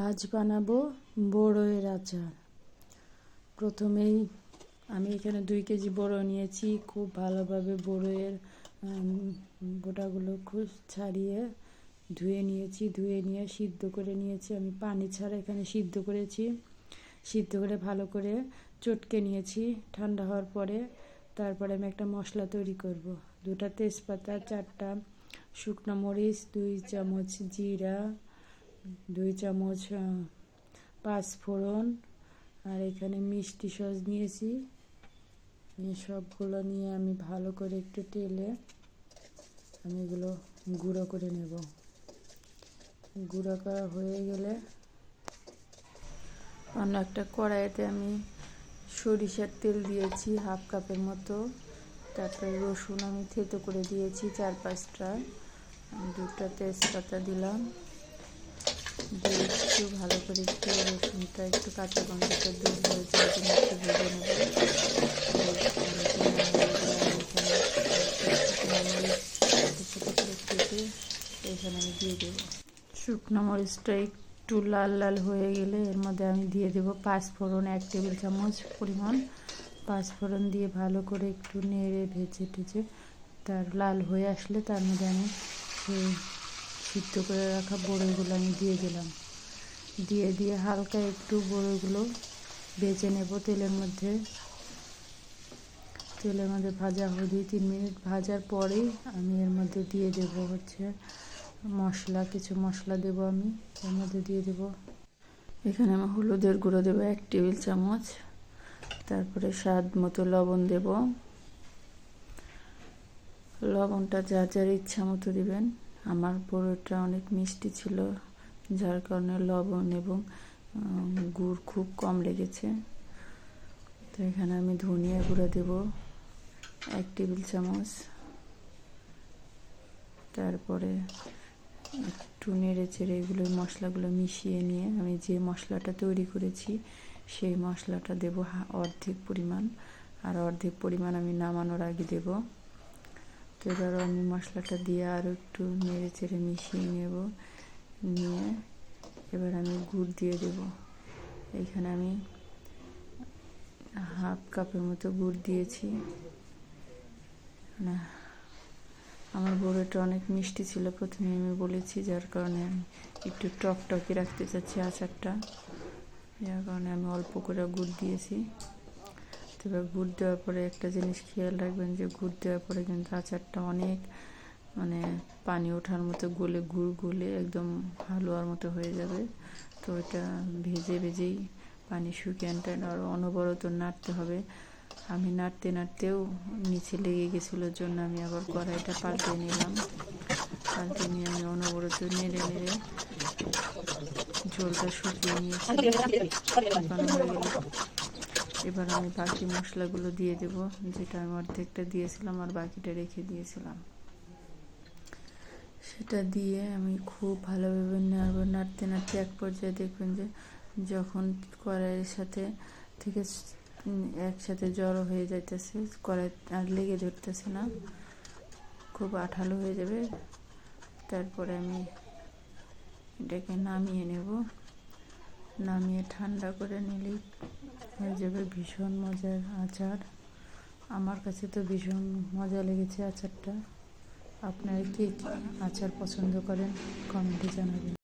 আজ বানাবো বড়ইয়ের আচার। প্রথমেই আমি এখানে 2 কেজি বড়ই নিয়েছি। খুব ভালোভাবে বড়ইয়ের গোটাগুলো খুব ছাড়িয়ে ধুয়ে নিয়েছি। ধুয়ে নিয়ে সিদ্ধ করে নিয়েছি। আমি পানি ছাড়া এখানে সিদ্ধ করেছি। সিদ্ধ করে ভালো করে চটকে নিয়েছি। ঠান্ডা হওয়ার পরে তারপরে আমি একটা মশলা তৈরি করব। 2টা তেজপাতা, 4টা শুকনো মরিচ, 2 চামচ জিরা, 2 চামচ পাঁচফোড়ন, আর এখানে মিষ্টি সস নিয়েছি। সবগুলো নিয়ে আমি ভালো করে একটু তেলে আমি এগুলো গুঁড়ো করে নেব। গুঁড়ো করা হয়ে গেলে অন্য একটা কড়াইতে আমি সরিষার তেল দিয়েছি 1/2 কাপের মতো। তারপরে রসুন আমি থেতো করে দিয়েছি 4-5টা। 2টা তেজপাতা দিলাম। দিয়ে একটু ভালো করে একটু রসুনটা একটু কাঁচা গন্ধটা দূর হয়ে যাওয়ার জন্য একটু ভেজে নেব। এখানে আমি দিয়ে দেবো শুকনো মরিচটা একটু লাল লাল হয়ে গেলে এর মধ্যে আমি দিয়ে দেবো পাঁচফোড়ন 1 টেবিল চামচ পরিমাণ। পাঁচফোড়ন দিয়ে ভালো করে একটু নেড়ে ভেজে টেজে তার লাল হয়ে আসলে তার মধ্যে আমি সেই সিদ্ধ করে রাখা বড়ইগুলো আমি দিয়ে দিলাম। দিয়ে হালকা একটু বড়ইগুলো ভেজে নেব তেলের মধ্যে। ভাজা হয়ে 2-3 মিনিট ভাজার পরেই আমি এর মধ্যে দিয়ে দেব মশলা। কিছু মশলা দেব আমি এর মধ্যে দিয়ে দেব। এখানে আমি হলুদের গুঁড়ো দেবো 1 টেবিল চামচ। তারপরে স্বাদ মতো লবণ দেব। লবণটা যার যার ইচ্ছা মতো দিবেন। আমার বড়ইটা অনেক মিষ্টি ছিল, যার কারণে লবণ এবং গুড় খুব কম লেগেছে। তো এখানে আমি ধনিয়া গুঁড়ো দেব 1 টেবিল চামচ। তারপরে একটু নেড়ে চেড়ে এগুলো মশলাগুলো মিশিয়ে নিয়ে আমি যে মশলাটা তৈরি করেছি সেই মশলাটা দেব অর্ধেক পরিমাণ, আর অর্ধেক পরিমাণ আমি নামানোর আগে দেব। তো এবারও আমি মশলাটা দিয়ে আরও একটু নেড়ে চেড়ে মিশিয়ে নেব। নিয়ে এবার আমি গুড় দিয়ে দেব। এইখানে আমি 1/2 কাপের মতো গুড় দিয়েছি। আমার বড়ইটা অনেক মিষ্টি ছিল প্রথমে আমি বলেছি, যার কারণে আমি একটু টকটকে রাখতে চাচ্ছি আচারটা, যার কারণে আমি অল্প করে গুড় দিয়েছি। তবে গুড় দেওয়ার পরে একটা জিনিস খেয়াল রাখবেন যে গুড় দেওয়ার পরে কিন্তু আচারটা অনেক পানি ওঠার মতো গুড় গলে একদম হালুয়ার মতো হয়ে যাবে। তো এটা ভেজেই পানি শুকিয়ে আনতে আর অনবরত নাড়তে হবে। আমি নাড়তেও নিচে লেগে গেছিলোর জন্য আমি আবার কড়াইটা পাল্টে নিলাম। পাল্টে নিয়ে আমি অনবরত নেড়ে ঝোলটা শুকিয়ে নিয়েছি। এবার আমি বাকি মশলাগুলো দিয়ে দেব, যেটা আমি অর্ধেকটা দিয়েছিলাম আর বাকিটা রেখে দিয়েছিলাম। সেটা দিয়ে আমি খুব ভালোভাবে নাড়তে এক পর্যায়ে দেখবেন যে যখন কড়াইয়ের সাথে থেকে একসাথে জড়ো হয়ে যাইতেছে, কড়াই আর লেগে ধরতেছে না, খুব আঠালো হয়ে যাবে। তারপরে আমি এটাকে নামিয়ে নেব। নামিয়ে ঠান্ডা করে নিলেই হয়ে যাবে ভীষণ মজার আচার। আমার কাছে তো ভীষণ মজা লেগেছে আচারটা। আপনারা কি আচার পছন্দ করেন কমেন্টে জানাবেন।